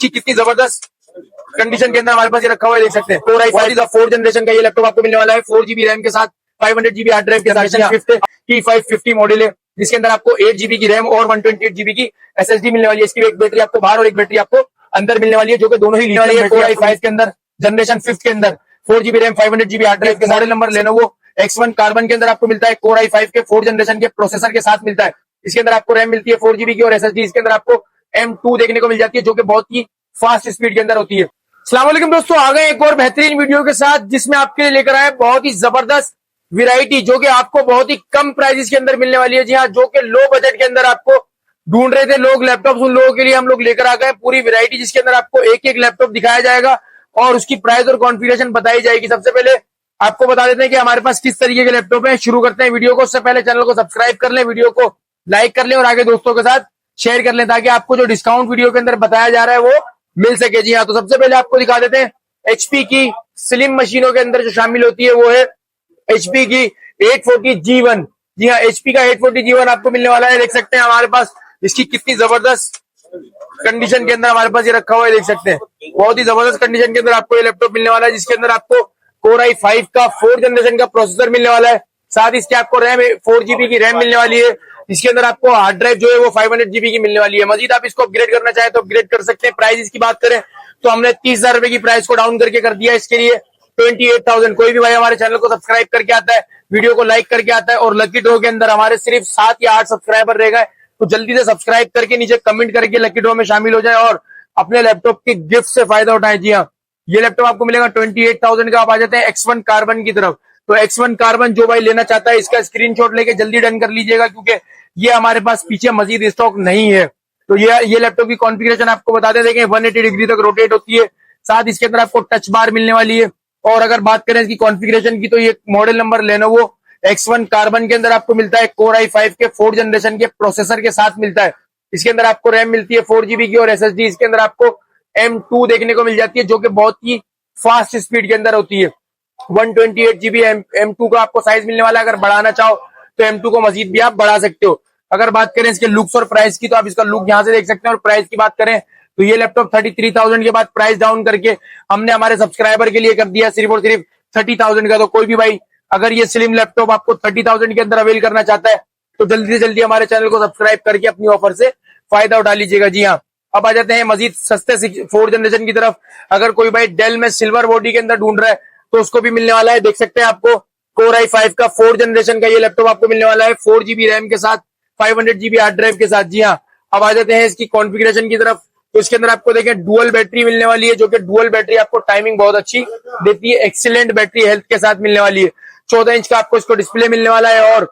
कि कितनी जबरदस्त कंडीशन के अंदर हमारे पास ये रखा हुआ है, देख सकते हैं। कोर i5 का 4th जनरेशन का ये लैपटॉप आपको मिलने वाला है, 4 GB रैम के साथ, 500 GB हार्ड ड्राइव के साथ, 550 मॉडल है, जिसके अंदर आपको 8 GB की रैम और 128 GB की SSD मिलने वाली है। इसकी एक बैटरी आपको बाहर और एक बैटरी आपको अंदर मिलने वाली है, जो कि दोनों ही मिलने वाली है। कोर i5 के अंदर जनरेशन 5 के अंदर 4 GB RAM, 500 GB hard drive के model number Lenovo X1 carbon के अंदर आपको मिलता है। कोर i5 के 4th जनरेशन के प्रोसेसर के साथ मिलता है। इसके अंदर आपको रैम मिलती है 4 GB की और SSD इसके अंदर आपको M2 देखने को मिल जाती है, जो कि बहुत ही फास्ट स्पीड के अंदर होती है। अस्सलाम वालेकुम दोस्तों, आ गए एक और बेहतरीन वीडियो के साथ, जिसमें आपके लिए लेकर आए बहुत ही जबरदस्त वैरायटी, जो कि आपको बहुत ही कम प्राइसेस के अंदर मिलने वाली है। जी हाँ, जो कि लो बजट के अंदर आपको ढूंढ रहे थे लोग लैपटॉप, उन लोगों के लिए हम लोग लेकर आ गए पूरी वैरायटी, जिसके अंदर आपको एक एक लैपटॉप दिखाया जाएगा और उसकी प्राइस और कॉन्फ़िगरेशन बताई जाएगी। सबसे पहले आपको बता देते हैं कि हमारे पास किस तरीके के लैपटॉप है। शुरू करते हैं वीडियो को। उससे पहले चैनल को सब्सक्राइब कर लें, वीडियो को लाइक कर लें और आगे दोस्तों के साथ शेयर कर लें, ताकि आपको जो डिस्काउंट वीडियो के अंदर बताया जा रहा है वो मिल सके। जी हाँ, तो सबसे पहले आपको दिखा देते हैं HP की स्लिम मशीनों के अंदर जो शामिल होती है वो है HP की 840G1। जी हाँ, HP का 840G1 आपको मिलने वाला है। देख सकते हैं हमारे पास इसकी कितनी जबरदस्त कंडीशन के अंदर हमारे पास ये रखा हुआ है, देख सकते हैं। बहुत ही जबरदस्त कंडीशन के अंदर आपको ये लैपटॉप मिलने वाला है, जिसके अंदर आपको कोर i5 का 4th जनरेशन का प्रोसेसर मिलने वाला है। साथ ही इसके आपको रैम 4 GB की रैम मिलने वाली है। इसके अंदर आपको हार्ड ड्राइव जो है वो 500 GB की मिलने वाली है। मजीद आप इसको अपग्रेड करना चाहें तो अपग्रेड कर सकते हैं। प्राइस इसकी बात करें तो हमने 30,000 रुपए की प्राइस को डाउन करके कर दिया इसके लिए 28,000। कोई भी भाई हमारे चैनल को सब्सक्राइब करके आता है, वीडियो को लाइक करके आता है और लकी ड्रॉ के अंदर हमारे सिर्फ 7 या 8 सब्सक्राइबर रह गए, तो जल्दी से सब्सक्राइब करके नीचे कमेंट करके लकी ड्रॉ में शामिल हो जाए और अपने लैपटॉप के गिफ्ट से फायदा उठाएं। जी हाँ, ये लैपटॉप आपको मिलेगा 28,000 का। आप आ जाते हैं X1 कार्बन की तरफ। तो X1 कार्बन जो भाई लेना चाहता है, इसका स्क्रीनशॉट लेके जल्दी डन कर लीजिएगा, क्योंकि ये हमारे पास पीछे मजीद स्टॉक नहीं है। तो ये लैपटॉप की कॉन्फ़िगरेशन आपको बताते देखें, 180 डिग्री तक रोटेट होती है। साथ इसके अंदर आपको टच बार मिलने वाली है। और अगर बात करें इसकी कॉन्फ़िगरेशन की, तो ये model number Lenovo X1 carbon के अंदर आपको मिलता है। कोर i5 के 4th जनरेशन के प्रोसेसर के साथ मिलता है। इसके अंदर आपको रैम मिलती है 4 GB की और SSD इसके अंदर आपको M2 देखने को मिल जाती है, जो कि बहुत ही फास्ट स्पीड के अंदर होती है। 128 GB M2 का आपको साइज मिलने वाला है। अगर बढ़ाना चाहो तो M2 को मजीद भी आप बढ़ा सकते हो। अगर बात करें इसके लुक्स और प्राइस की, तो आप इसका लुक यहाँ से देख सकते हैं। और प्राइस की बात करें तो ये लैपटॉप 33,000 के बाद प्राइस डाउन करके हमने हमारे सब्सक्राइबर के लिए कर दिया सिर्फ और सिर्फ 30,000 का। तो कोई भी भाई अगर ये स्लिम लैपटॉप आपको 30,000 के अंदर अवेल करना चाहता है, तो जल्दी से जल्दी हमारे चैनल को सब्सक्राइब करके अपनी ऑफर से फायदा उठा लीजिएगा। जी हाँ, अब आ जाते हैं मजीद सस्ते 4th जनरेशन की तरफ। अगर कोई भाई डेल में सिल्वर बॉडी के अंदर ढूंढ रहा है तो उसको भी मिलने वाला है। देख सकते हैं आपको कोर i5 का 4th जनरेशन का ये लैपटॉप आपको मिलने वाला है, 4 GB रैम के साथ, 500 GB हार्ड ड्राइव के साथ। जी हाँ, अब आ जाते हैं इसकी कॉन्फ़िगरेशन की तरफ। तो इसके अंदर आपको देखें डुअल बैटरी मिलने वाली है, जो कि डुअल बैटरी आपको टाइमिंग बहुत अच्छी देती है। एक्सीलेंट बैटरी हेल्थ के साथ मिलने वाली है। 14 इंच का आपको इसको डिस्प्ले मिलने वाला है। और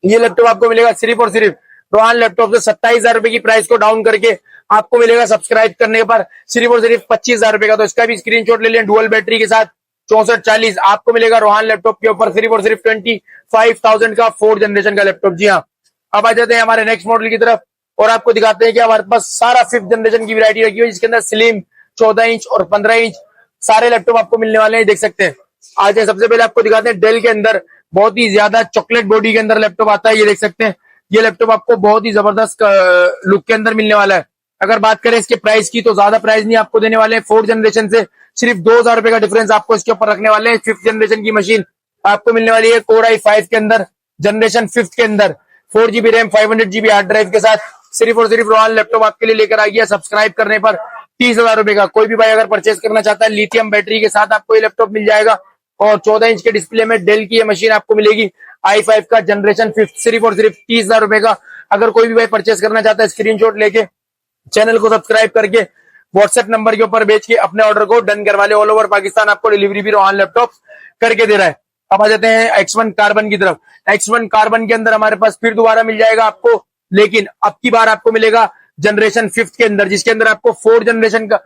ये लैपटॉप आपको मिलेगा सिर्फ और सिर्फ रोहान लैपटॉप से 27,000 रुपए की प्राइस को डाउन करके आपको मिलेगा सब्सक्राइब करने पर सिर्फ और सिर्फ 25,000 रुपए का। तो इसका भी स्क्रीनशॉट ले लें। डुअल बैटरी के साथ 6440 आपको मिलेगा रोहान लैपटॉप के ऊपर सिर्फ और सिर्फ 25,000 का 4th जनरेशन का लैपटॉप। जी हाँ, अब आ जाते हैं हमारे नेक्स्ट मॉडल की तरफ और आपको दिखाते हैं कि हमारे पास सारा 5th जनरेशन की वैरायटी रखी हुई है, जिसके अंदर स्लिम 14 इंच और 15 इंच सारे लैपटॉप आपको मिलने वाले हैं। देख सकते हैं। आज सबसे पहले आपको दिखाते हैं डेल के अंदर बहुत ही ज्यादा चॉकलेट बॉडी के अंदर लैपटॉप आता है। ये देख सकते हैं, ये लैपटॉप आपको बहुत ही जबरदस्त लुक के अंदर मिलने वाला है। अगर बात करें इसके प्राइस की, तो ज्यादा प्राइस नहीं आपको देने वाले हैं। 4th जनरेशन से सिर्फ 2,000 रुपए का डिफरेंस आपको इसके ऊपर रखने वाले हैं। 5th जनरेशन की मशीन आपको मिलने वाली है कोर i5 के अंदर जनरेशन 5 के अंदर, 4 GB RAM, 500 GB hard drive के साथ। सिर्फ और सिर्फ रोहान लैपटॉप आपके लिए लेकर आ गया सब्सक्राइब करने पर 30,000 रुपए का। कोई भी भाई अगर परचेस करना चाहता है, लिथियम बैटरी के साथ आपको ये लैपटॉप मिल जाएगा और 14 इंच के डिस्प्ले में डेल की ये मशीन आपको मिलेगी i5 का जनरेशन 5 सिर्फ और सिर्फ 30,000 रुपए का। अगर कोई भी भाई परचेस करना चाहता है, स्क्रीनशॉट लेके चैनल को सब्सक्राइब करके व्हाट्सएप नंबर के ऊपर भेज के अपने ऑर्डर को डन करवा ले। ऑल ओवर पाकिस्तान आपको डिलीवरी भी रोहान लैपटॉप करके दे रहा है। अब आ जाते हैं X1 कार्बन की तरफ। X1 कार्बन के अंदर हमारे पास फिर दोबारा मिल जाएगा आपको, लेकिन अब की बार आपको मिलेगा जनरेशन 5 के अंदर, जिसके अंदर आपको 4th जनरेशन का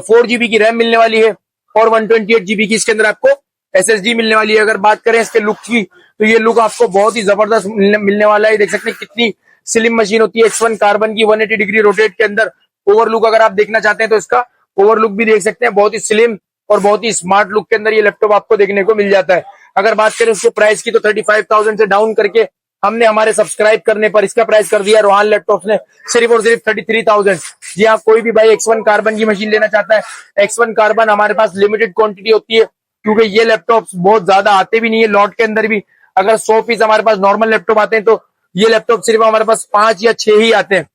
4 GB की रैम मिलने वाली है और 128 GB की इसके अंदर आपको SSD मिलने वाली है। अगर बात करें इसके लुक की, तो ये लुक आपको बहुत ही जबरदस्त मिलने वाला है। देख सकते हैं कितनी स्लिम मशीन होती है X1 कार्बन की, 180 डिग्री रोटेट के अंदर। ओवरलुक अगर आप देखना चाहते हैं तो इसका ओवरलुक भी देख सकते हैं। बहुत ही स्लिम और बहुत ही स्मार्ट लुक के अंदर ये लैपटॉप आपको देखने को मिल जाता है। अगर बात करें उसके प्राइस की, तो 35,000 से डाउन करके हमने हमारे सब्सक्राइब करने पर इसका प्राइस कर दिया रोहान लैपटॉप ने सिर्फ और सिर्फ 33,000। जी हाँ, कोई भी भाई X1 कार्बन की मशीन लेना चाहता है, X1 कार्बन हमारे पास लिमिटेड क्वांटिटी होती है, क्योंकि ये लैपटॉप बहुत ज्यादा आते भी नहीं है लॉट के अंदर भी। अगर 100 पीस हमारे पास नॉर्मल लैपटॉप आते हैं तो ये लैपटॉप सिर्फ हमारे पास 5 या 6 ही आते हैं।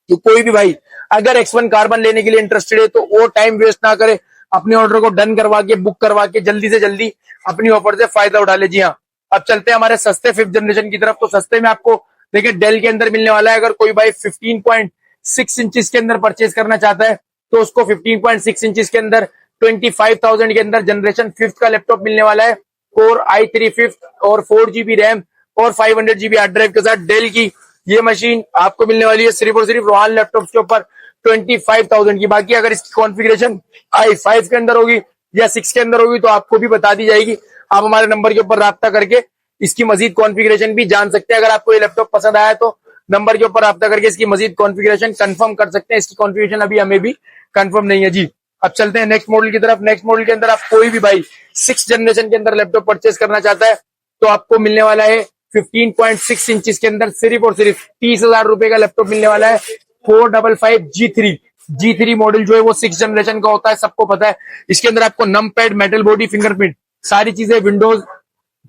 तो कोई भी भाई अगर X1 कार्बन लेने के लिए इंटरेस्टेड है तो वो टाइम वेस्ट ना करे, अपने ऑर्डर को डन करवा के बुक करवा के जल्दी से जल्दी अपनी ऑफर से फायदा उठा ले। जी हाँ, अब चलते हैं हमारे सस्ते 5th जनरेशन की तरफ। तो सस्ते में आपको देखिए डेल के अंदर मिलने वाला है। अगर कोई भाई 15.6 इंचेस के अंदर परचेज करना चाहता है तो उसको 15.6 इंचेस के अंदर 25,000 के अंदर जनरेशन 5th का लैपटॉप मिलने वाला है। कोर i3 5th और 4 GB रैम और 500 GB हार्ड ड्राइव के साथ डेल की ये मशीन आपको मिलने वाली है सिर्फ और सिर्फ रोहान लैपटॉप के ऊपर 25,000 की। बाकी अगर इसकी कॉन्फ़िगरेशन i5 के अंदर होगी या 6 के अंदर होगी तो आपको भी बता दी जाएगी। आप हमारे नंबर के ऊपर राब्ता करके इसकी मजीद कॉन्फ़िगरेशन भी जान सकते हैं। अगर आपको ये लैपटॉप पसंद आया तो नंबर के ऊपर राब्ता करके इसकी मजीद कॉन्फ़िगरेशन कंफर्म कर सकते हैं। इसकी कॉन्फ़िगरेशन अभी हमें भी कंफर्म नहीं है। जी, अब चलते हैं नेक्स्ट मॉडल की तरफ। नेक्स्ट मॉडल के अंदर आप कोई भी भाई 6th जनरेशन के अंदर लैपटॉप परचेज करना चाहता है तो आपको मिलने वाला है 15.6 इंचेस के अंदर सिर्फ और सिर्फ 30,000 रुपए का लैपटॉप मिलने वाला है। 455 G3 मॉडल जो है वो 6th जनरेशन का होता है, सबको पता है। इसके अंदर आपको नम पैड, मेटल बॉडी, फिंगरप्रिंट सारी चीजें विंडोज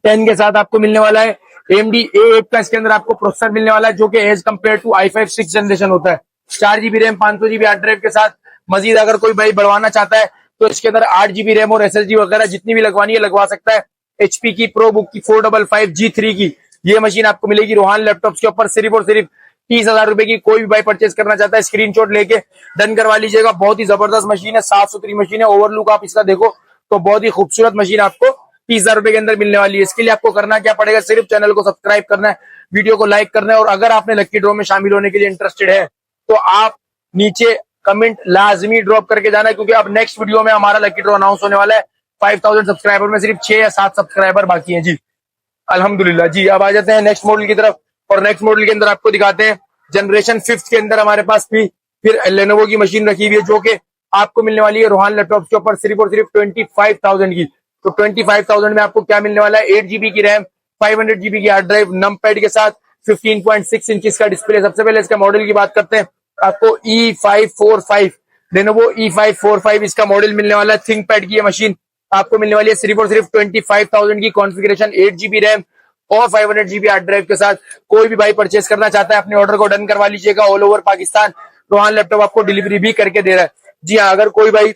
10 के साथ आपको मिलने वाला है। AMD A8 का इसके अंदर आपको प्रोसेसर मिलने वाला है जो कि as compare to i5 6th generation होता है। 4 GB RAM 500 GB hard drive के साथ। मजीद अगर कोई भाई बढ़वाना चाहता है तो इसके अंदर 8 GB रैम और SSD वगैरह जितनी भी लगवानी है लगवा सकता है। HP की प्रो बुक की 455 G3 की ये मशीन आपको मिलेगी रोहान लैपटॉप्स के ऊपर सिर्फ और सिर्फ 30,000 रुपए की। कोई भी भाई परचेज करना चाहता है स्क्रीनशॉट लेके डन करवा लीजिएगा। बहुत ही जबरदस्त मशीन है, साफ सुथरी मशीन है। ओवरलुक आप इसका देखो तो बहुत ही खूबसूरत मशीन आपको 30,000 रुपए के अंदर मिलने वाली है। इसके लिए आपको करना क्या पड़ेगा, सिर्फ चैनल को सब्सक्राइब करना है, वीडियो को लाइक करना है, और अगर आपने लकी ड्रॉ में शामिल होने के लिए इंटरेस्टेड है तो आप नीचे कमेंट लाजमी ड्रॉप करके जाना है, क्योंकि अब नेक्स्ट वीडियो में हमारा लकी ड्रॉ अनाउंस होने वाला है। 5,000 सब्सक्राइबर में सिर्फ 6 या 7 सब्सक्राइबर बाकी हैं। जी अल्हम्दुलिल्लाह। जी अब आ जाते हैं नेक्स्ट मॉडल की तरफ, और नेक्स्ट मॉडल के अंदर आपको दिखाते हैं जनरेशन 5th के अंदर हमारे पास भी फिर लेनोवो की मशीन रखी हुई है जो कि आपको मिलने वाली है रोहान लैपटॉप के ऊपर सिर्फ और सिर्फ 25,000 की। तो 25,000 में आपको क्या मिलने वाला है, 8 GB की रैम, 500 GB की हार्ड ड्राइव, नम पैड के साथ, 15.6 इंचेस का डिस्प्ले। सबसे पहले इसका मॉडल की बात करते हैं। आपको E545 लेनोवो E545 इसका मॉडल मिलने वाला है। थिंक पैड की ये मशीन आपको मिलने वाली है सिर्फ और सिर्फ 25,000 की। कॉन्फ़िगरेशन 8 GB रैम और 500 GB हार्ड ड्राइव के साथ। कोई भी भाई परचेस करना चाहता है अपने ऑर्डर को डन करवा लीजिएगा। All over Pakistan Rohan laptop आपको डिलीवरी भी करके दे रहा है। जी हाँ, अगर कोई भाई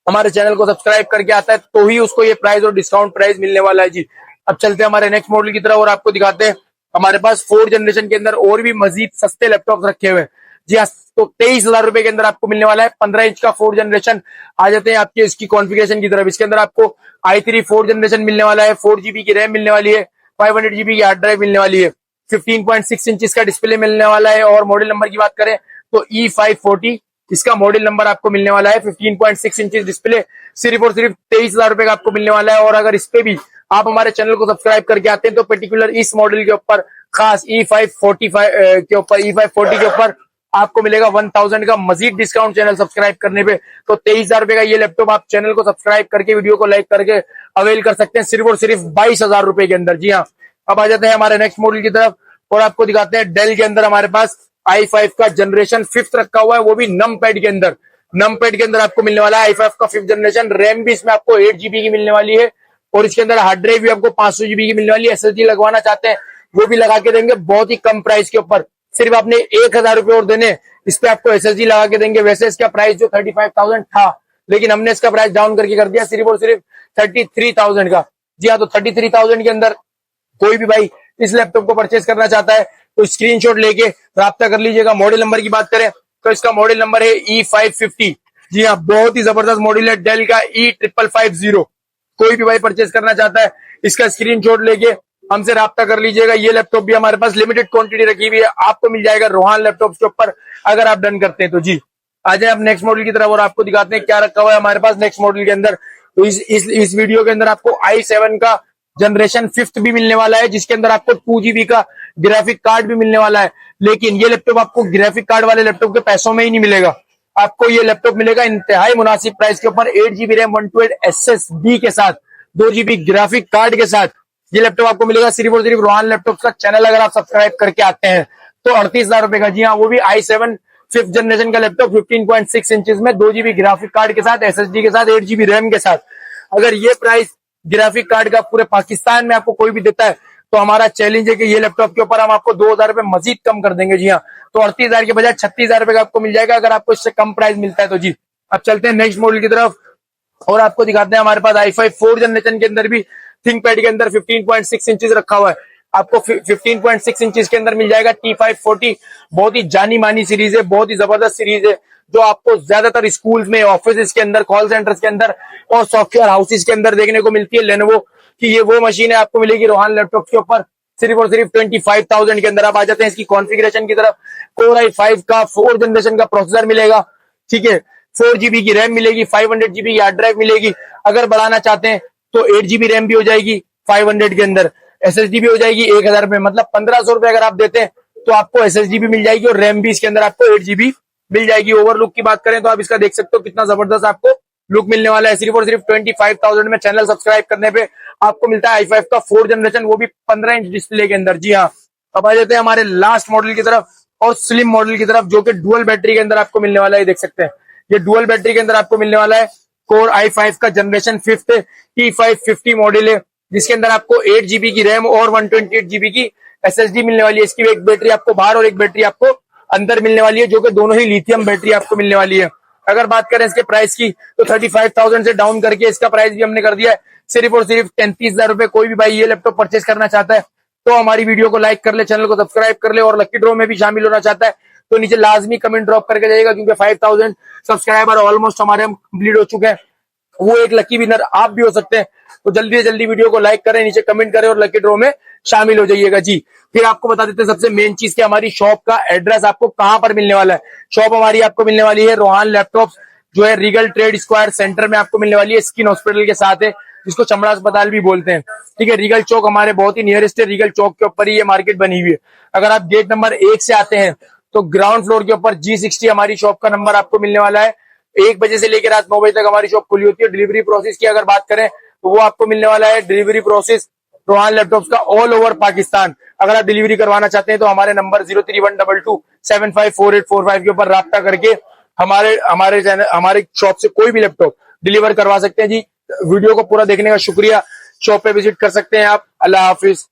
हमारे चैनल को सब्सक्राइब करके आता है तो ही उसको ये प्राइस और डिस्काउंट प्राइस मिलने वाला है। जी अब चलते हैं हमारे नेक्स्ट मॉडल की तरफ और आपको दिखाते हैं हमारे पास 4th जनरेशन के अंदर और भी मजीद सस्ते लैपटॉप रखे हुए हैं। जी हाँ, तो 23,000 रुपए के अंदर आपको मिलने वाला है 15 इंच का 4th जनरेशन। आ जाते हैं आपके इसकी कॉन्फ़िगरेशन की तरफ। इसके अंदर आपको i3 4th जनरेशन मिलने वाला है, 4 GB की रैम मिलने वाली है, 500 GB की हार्ड ड्राइव मिलने वाली है, 15.6 इंचेस का डिस्प्ले मिलने वाला है। और मॉडल नंबर की बात करें तो E540 इसका मॉडल नंबर आपको मिलने वाला है। 15.6 इंचेस डिस्प्ले सिर्फ और सिर्फ 23,000 रुपए का आपको मिलने वाला है। और अगर इस पे भी आप हमारे चैनल को सब्सक्राइब करके आते हैं तो पर्टिकुलर इस मॉडल के ऊपर खास E540 के ऊपर आपको मिलेगा 1,000 का मजीद डिस्काउंट चैनल सब्सक्राइब करने पे। तो 23,000 रुपए का ये लैपटॉप आप चैनल को सब्सक्राइब करके वीडियो को लाइक करके अवेल कर सकते हैं सिर्फ और सिर्फ 22,000 रुपए के अंदर। जी हाँ, अब आ जाते हैं हमारे नेक्स्ट मॉडल की तरफ और आपको दिखाते हैं डेल के अंदर हमारे पास i5 का जनरेशन 5th रखा हुआ है, वो भी नम पैड के अंदर। नम पैड के अंदर आपको मिलने वाला है i5 का 5th जनरेशन। रैम भी इसमें आपको 8 GB की मिलने वाली है और इसके अंदर हार्ड ड्राइव भी आपको 500 GB की मिलने वाली है। SSD लगवाना चाहते हैं वो भी लगा के देंगे बहुत ही कम प्राइस के ऊपर। सिर्फ आपने 1,000 रुपए और देने, इस पे आपको SSD लगा के देंगे। वैसे इसका प्राइस जो 35,000 था, लेकिन हमने इसका प्राइस डाउन करके कर दिया सिर्फ और सिर्फ 33,000 का। जी हाँ, तो 33,000 के अंदर कोई भी भाई इस लैपटॉप को परचेज करना चाहता है तो स्क्रीनशॉट लेके राब्ता कर लीजिएगा। मॉडल नंबर की बात करें तो इसका मॉडल नंबर है E550। जी हाँ, बहुत ही जबरदस्त मॉडल है डेल का E550। कोई भी भाई परचेज करना चाहता है इसका स्क्रीनशॉट लेके हमसे राब्ता कर लीजिएगा। ये लैपटॉप भी हमारे पास लिमिटेड क्वांटिटी रखी हुई है, आपको मिल जाएगा रोहान लैपटॉप के ऊपर अगर आप डन करते हैं तो। जी आ जाए आप नेक्स्ट मॉडल की तरफ और आपको दिखाते हैं क्या रखा हुआ है हमारे पास नेक्स्ट मॉडल के अंदर। तो इस वीडियो के अंदर आपको i7 का जनरेशन 5th भी मिलने वाला है, जिसके अंदर आपको 2 GB का ग्राफिक कार्ड भी मिलने वाला है। लेकिन ये लैपटॉप आपको ग्राफिक कार्ड वाले लैपटॉप के पैसों में ही नहीं मिलेगा, आपको ये लैपटॉप मिलेगा इंतहाई मुनासिब प्राइस के ऊपर 8 GB रैम 128 SSD के साथ, 2 GB ग्राफिक कार्ड के साथ। ये लैपटॉप आपको मिलेगा सिर्फ और सिर्फ रोहान लैपटॉप का चैनल अगर आप सब्सक्राइब करके आते हैं तो 38,000 रुपए का। जी हाँ, वो भी i7 5th जनरेशन का लैपटॉप 15.6 इंचेस में 2 GB ग्राफिक कार्ड के साथ, SSD के साथ, 8 GB रैम के साथ। अगर ये प्राइस ग्राफिक कार्ड का पूरे पाकिस्तान में आपको कोई भी देता है तो हमारा चैलेंज है कि ये लैपटॉप के ऊपर हम आपको 2,000 रुपए मजीद कम कर देंगे। जी हाँ, तो 38,000 के बजाय 36,000 रुपए का आपको मिल जाएगा अगर आपको इससे कम प्राइस मिलता है तो। जी अब चलते हैं नेक्स्ट मॉडल की तरफ और आपको दिखाते हैं हमारे पास i5 4 जनरेशन के अंदर भी थिंकपैड के अंदर 15.6 इंचेस रखा हुआ है। आपको 15.6 इंचेस के अंदर मिल जाएगा T540। बहुत ही जानी मानी सीरीज है, बहुत ही जबरदस्त सीरीज है जो आपको ज्यादातर स्कूल्स में, ऑफिस के अंदर, कॉल सेंटर्स के अंदर और सॉफ्टवेयर हाउसेस के अंदर देखने को मिलती है। लेनोवो की ये वो मशीन है, आपको मिलेगी रोहान लैपटॉप के ऊपर सिर्फ और सिर्फ 25,000 के अंदर। आप आ जाते हैं इसकी कॉन्फ़िगरेशन की तरफ। Core i5 का 4 जनरेशन का प्रोसेसर मिलेगा, ठीक है, 4 GB की रैम मिलेगी, 500 GB की हार्ड ड्राइव मिलेगी। अगर बढ़ाना चाहते हैं तो 8 GB रैम भी हो जाएगी 500 के अंदर, SSD भी हो जाएगी 1,000 रुपए, मतलब 1,500 रुपए अगर आप देते हैं तो आपको SSD भी मिल जाएगी और रैम भी इसके अंदर आपको 8 GB मिल जाएगी। ओवरलुक की बात करें तो आप इसका देख सकते हो कितना जबरदस्त आपको लुक मिलने वाला है। सिर्फ और सिर्फ 25,000 में चैनल सब्सक्राइब करने पे आपको मिलता है i5 का 4 जनरेशन, वो भी 15 इंच डिस्प्ले के अंदर। जी हाँ, अब आ जाते हैं हमारे लास्ट मॉडल की तरफ और स्लिम मॉडल की तरफ जो कि डुअल बैटरी के अंदर आपको मिलने वाला है। देख सकते हैं ये डुअल बैटरी के अंदर आपको मिलने वाला है। कोर i5 का जनरेशन 5th T550 मॉडल है जिसके अंदर आपको 8 GB की रैम और 128 GB की SSD मिलने वाली है। इसकी एक बैटरी आपको बाहर और एक बैटरी आपको अंदर मिलने वाली है जो कि दोनों ही लिथियम बैटरी आपको मिलने वाली है। अगर बात करें इसके प्राइस की तो 35,000 से डाउन करके इसका प्राइस भी हमने कर दिया है सिर्फ और सिर्फ 33,000 रुपए। कोई भी भाई ये लैपटॉप परचेस करना चाहता है तो हमारी वीडियो को लाइक कर ले, चैनल को सब्सक्राइब कर ले और लकी ड्रॉ में भी शामिल होना चाहता है तो नीचे लाजमी कमेंट ड्रॉप करके जाइएगा क्योंकि 5,000 सब्सक्राइबर ऑलमोस्ट हमारे कंप्लीट हो चुके हैं। वो एक लकी विनर आप भी हो सकते हैं तो जल्दी से जल्दी वीडियो को लाइक करें, नीचे कमेंट करें और लकी ड्रॉ में शामिल हो जाइएगा। जी फिर आपको बता देते हैं सबसे मेन चीज कि हमारी शॉप का एड्रेस आपको कहां पर मिलने वाला है। शॉप हमारी आपको मिलने वाली है रोहान लैपटॉप्स जो है रीगल ट्रेड स्क्वायर सेंटर में आपको मिलने वाली है, स्किन हॉस्पिटल के साथ है जिसको चमड़ा अस्पताल भी बोलते हैं। ठीक है, रीगल चौक हमारे बहुत ही नियरेस्ट है, रीगल चौक के ऊपर ही ये मार्केट बनी हुई है। अगर आप गेट नंबर 1 से आते हैं तो ग्राउंड फ्लोर के ऊपर G60 हमारी शॉप का नंबर आपको मिलने वाला है। 1 बजे से लेकर रात 9 बजे तक हमारी शॉप खुली होती है। डिलीवरी प्रोसेस की अगर बात करें तो वो आपको मिलने वाला है डिलीवरी प्रोसेस रोहान लैपटॉप्स का ऑल ओवर पाकिस्तान। अगर आप डिलीवरी करवाना चाहते हैं तो हमारे नंबर 0312275485 के ऊपर राब्ता करके हमारे शॉप से कोई भी लैपटॉप डिलीवर करवा सकते हैं। जी वीडियो को पूरा देखने का शुक्रिया। शॉप पे विजिट कर सकते हैं आप। अल्लाह हाफिज।